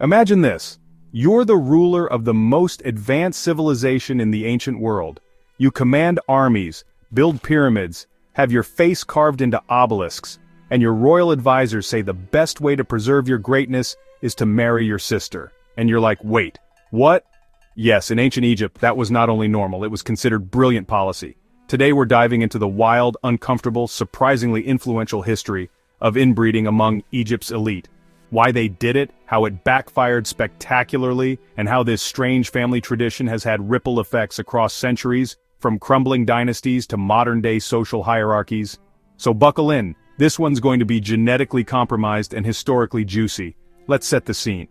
Imagine this. You're the ruler of the most advanced civilization in the ancient world. You command armies, build pyramids, have your face carved into obelisks, and your royal advisors say the best way to preserve your greatness is to marry your sister. And you're like, wait, what? Yes, in ancient Egypt, that was not only normal, it was considered brilliant policy. Today we're diving into the wild, uncomfortable, surprisingly influential history of inbreeding among Egypt's elite. Why they did it, how it backfired spectacularly, and how this strange family tradition has had ripple effects across centuries, from crumbling dynasties to modern-day social hierarchies. So buckle in, this one's going to be genetically compromised and historically juicy. Let's set the scene.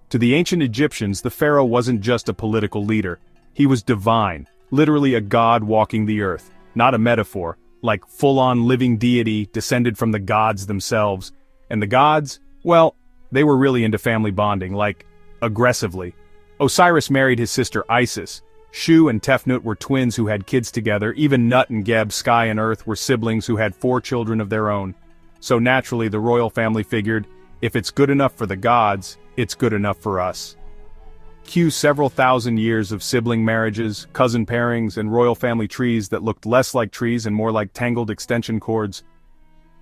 To the ancient Egyptians, the pharaoh wasn't just a political leader. He was divine, literally a god walking the earth, not a metaphor, like full-on living deity descended from the gods themselves. And the gods, well, they were really into family bonding, like, aggressively. Osiris married his sister Isis. Shu and Tefnut were twins who had kids together. Even Nut and Geb, sky and earth, were siblings who had 4 children of their own. So naturally the royal family figured, if it's good enough for the gods, it's good enough for us. Cue several thousand years of sibling marriages, cousin pairings, and royal family trees that looked less like trees and more like tangled extension cords.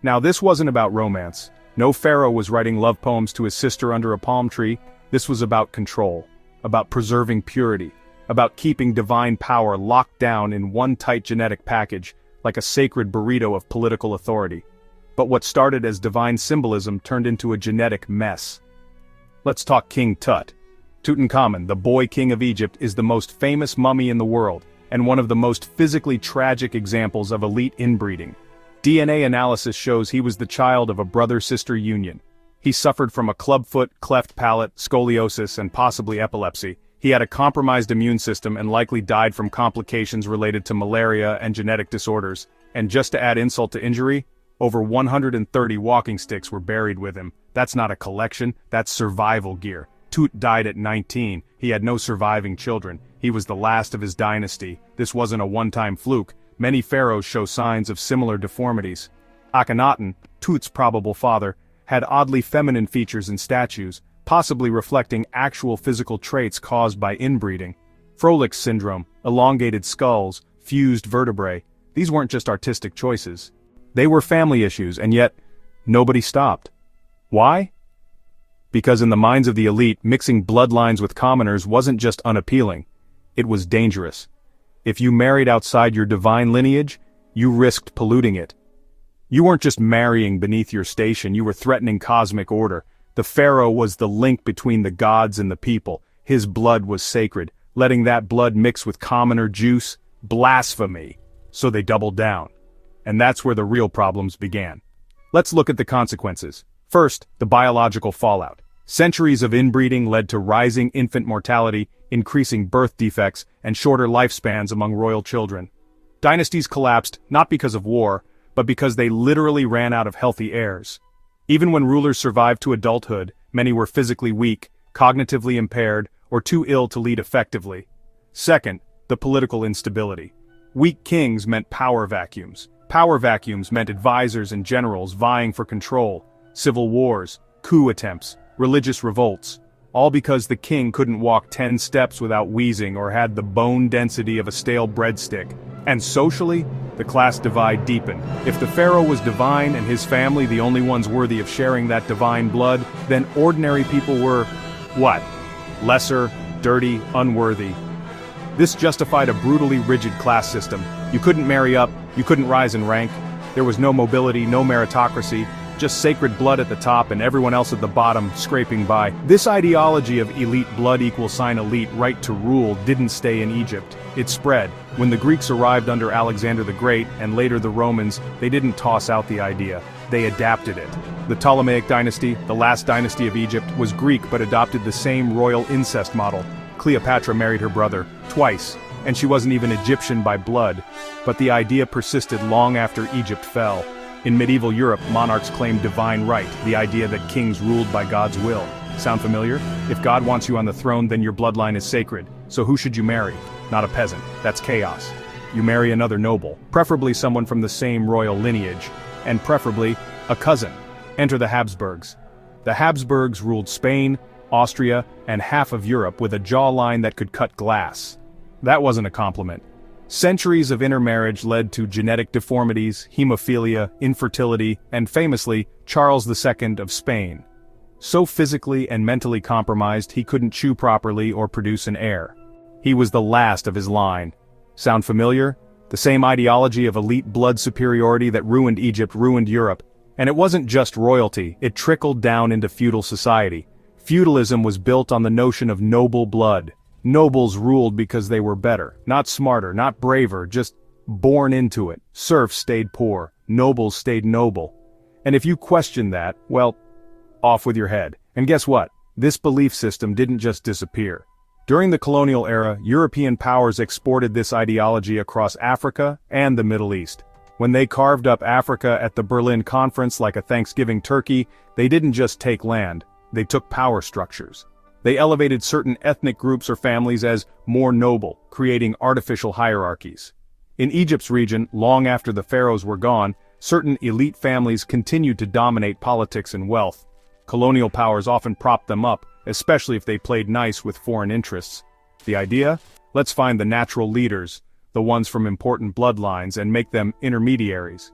Now this wasn't about romance. No pharaoh was writing love poems to his sister under a palm tree. This was about control, about preserving purity, about keeping divine power locked down in one tight genetic package, like a sacred burrito of political authority. But what started as divine symbolism turned into a genetic mess. Let's talk King Tut. Tutankhamun, the boy king of Egypt, is the most famous mummy in the world, and one of the most physically tragic examples of elite inbreeding. DNA analysis shows he was the child of a brother-sister union. He suffered from a clubfoot, cleft palate, scoliosis, and possibly epilepsy. He had a compromised immune system and likely died from complications related to malaria and genetic disorders. And just to add insult to injury, over 130 walking sticks were buried with him. That's not a collection, that's survival gear. Tut died at 19, he had no surviving children. He was the last of his dynasty. This wasn't a one-time fluke. Many pharaohs show signs of similar deformities. Akhenaten, Tut's probable father, had oddly feminine features and statues, possibly reflecting actual physical traits caused by inbreeding. Froelich syndrome, elongated skulls, fused vertebrae, these weren't just artistic choices. They were family issues, and yet, nobody stopped. Why? Because in the minds of the elite, mixing bloodlines with commoners wasn't just unappealing, it was dangerous. If you married outside your divine lineage, you risked polluting it. You weren't just marrying beneath your station, you were threatening cosmic order. The pharaoh was the link between the gods and the people. His blood was sacred. Letting that blood mix with commoner juice, blasphemy. So they doubled down. And that's where the real problems began. Let's look at the consequences. First, the biological fallout. Centuries of inbreeding led to rising infant mortality, increasing birth defects, and shorter lifespans among royal children. Dynasties collapsed not because of war, but because they literally ran out of healthy heirs. Even when rulers survived to adulthood, many were physically weak, cognitively impaired, or too ill to lead effectively. Second, the political instability. Weak kings meant power vacuums. Power vacuums meant advisors and generals vying for control, civil wars, coup attempts, religious revolts, all because the king couldn't walk 10 steps without wheezing or had the bone density of a stale breadstick. And socially, the class divide deepened. If the pharaoh was divine and his family the only ones worthy of sharing that divine blood, then ordinary people were, what? Lesser, dirty, unworthy. This justified a brutally rigid class system. You couldn't marry up, you couldn't rise in rank, there was no mobility, no meritocracy, just sacred blood at the top and everyone else at the bottom scraping by. This ideology of elite blood equals elite right to rule didn't stay in Egypt. It spread. When the Greeks arrived under Alexander the Great and later the Romans, they didn't toss out the idea. They adapted it. The Ptolemaic dynasty, the last dynasty of Egypt, was Greek but adopted the same royal incest model. Cleopatra married her brother, twice, and she wasn't even Egyptian by blood. But the idea persisted long after Egypt fell. In medieval Europe, monarchs claimed divine right, the idea that kings ruled by God's will. Sound familiar? If God wants you on the throne, then your bloodline is sacred. So who should you marry? Not a peasant. That's chaos. You marry another noble, preferably someone from the same royal lineage, and preferably a cousin. Enter the Habsburgs. The Habsburgs ruled Spain, Austria, and half of Europe with a jawline that could cut glass. That wasn't a compliment. Centuries of intermarriage led to genetic deformities, hemophilia, infertility, and famously, Charles II of Spain. So physically and mentally compromised he couldn't chew properly or produce an heir. He was the last of his line. Sound familiar? The same ideology of elite blood superiority that ruined Egypt ruined Europe. And it wasn't just royalty, it trickled down into feudal society. Feudalism was built on the notion of noble blood. Nobles ruled because they were better, not smarter, not braver, just born into it. Serfs stayed poor, nobles stayed noble. And if you question that, well, off with your head. And guess what? This belief system didn't just disappear. During the colonial era, European powers exported this ideology across Africa and the Middle East. When they carved up Africa at the Berlin Conference like a Thanksgiving turkey, they didn't just take land, they took power structures. They elevated certain ethnic groups or families as more noble, creating artificial hierarchies. In Egypt's region, long after the pharaohs were gone, certain elite families continued to dominate politics and wealth. Colonial powers often propped them up, especially if they played nice with foreign interests. The idea? Let's find the natural leaders, the ones from important bloodlines, and make them intermediaries.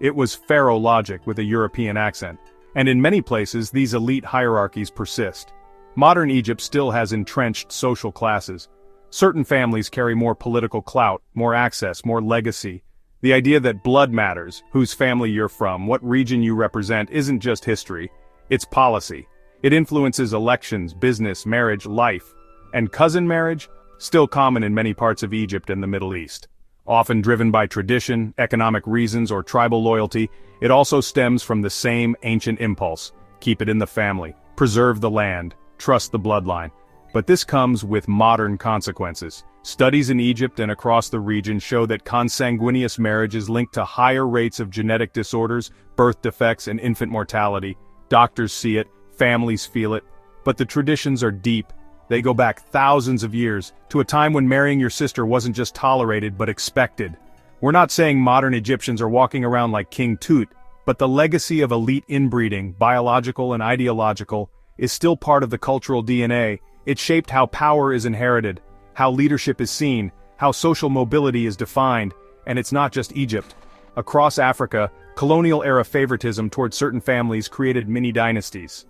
It was Pharaoh logic with a European accent, and in many places these elite hierarchies persist. Modern Egypt still has entrenched social classes. Certain families carry more political clout, more access, more legacy. The idea that blood matters, whose family you're from, what region you represent, isn't just history, it's policy. It influences elections, business, marriage, life. And cousin marriage? Still common in many parts of Egypt and the Middle East. Often driven by tradition, economic reasons, or tribal loyalty, it also stems from the same ancient impulse. Keep it in the family, preserve the land, trust the bloodline. But this comes with modern consequences. Studies in Egypt and across the region show that consanguineous marriage is linked to higher rates of genetic disorders, birth defects, and infant mortality. Doctors see it, families feel it, but the traditions are deep. They go back thousands of years, to a time when marrying your sister wasn't just tolerated but expected. We're not saying modern Egyptians are walking around like King Tut, but the legacy of elite inbreeding, biological and ideological, is still part of the cultural DNA. It shaped how power is inherited, how leadership is seen, how social mobility is defined, and it's not just Egypt. Across Africa, colonial-era favoritism toward certain families created mini-dynasties.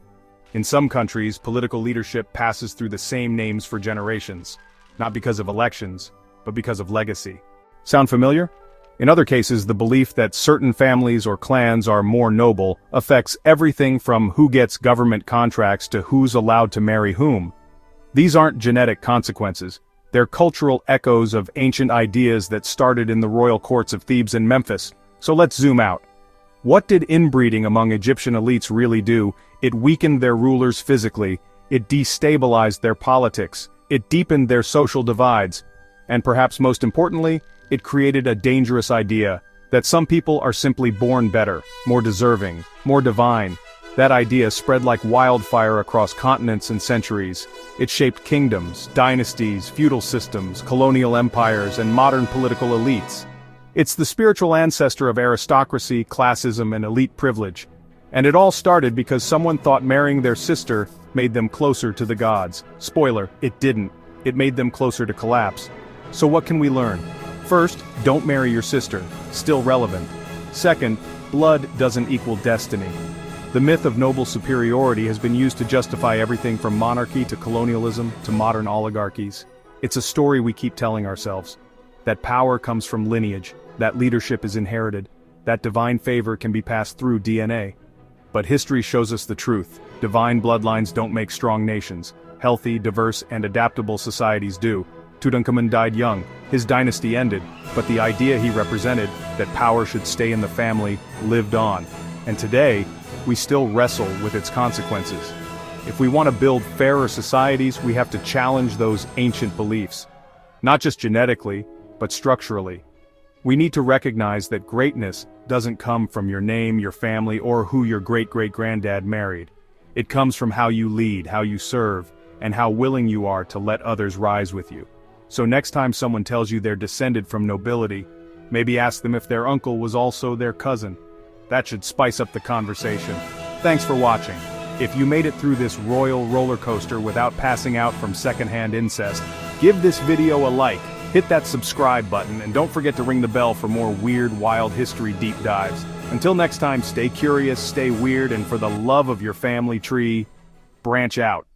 In some countries, political leadership passes through the same names for generations, not because of elections, but because of legacy. Sound familiar? In other cases, the belief that certain families or clans are more noble affects everything from who gets government contracts to who's allowed to marry whom. These aren't genetic consequences, they're cultural echoes of ancient ideas that started in the royal courts of Thebes and Memphis. So let's zoom out. What did inbreeding among Egyptian elites really do? It weakened their rulers physically, it destabilized their politics, it deepened their social divides, and perhaps most importantly, it created a dangerous idea, that some people are simply born better, more deserving, more divine. That idea spread like wildfire across continents and centuries. It shaped kingdoms, dynasties, feudal systems, colonial empires, and modern political elites. It's the spiritual ancestor of aristocracy, classism, and elite privilege. And it all started because someone thought marrying their sister made them closer to the gods. Spoiler, it didn't. It made them closer to collapse. So what can we learn? First, don't marry your sister, still relevant. Second, blood doesn't equal destiny. The myth of noble superiority has been used to justify everything from monarchy to colonialism to modern oligarchies. It's a story we keep telling ourselves. That power comes from lineage, that leadership is inherited, that divine favor can be passed through DNA. But history shows us the truth. Divine bloodlines don't make strong nations. Healthy, diverse, and adaptable societies do. Tutankhamun died young, his dynasty ended, but the idea he represented, that power should stay in the family, lived on. And today, we still wrestle with its consequences. If we want to build fairer societies, we have to challenge those ancient beliefs. Not just genetically, but structurally. We need to recognize that greatness doesn't come from your name, your family, or who your great-great-granddad married. It comes from how you lead, how you serve, and how willing you are to let others rise with you. So next time someone tells you they're descended from nobility, maybe ask them if their uncle was also their cousin. That should spice up the conversation. Thanks for watching. If you made it through this royal roller coaster without passing out from secondhand incest, give this video a like, hit that subscribe button, and don't forget to ring the bell for more weird, wild history deep dives. Until next time, stay curious, stay weird, and for the love of your family tree, branch out.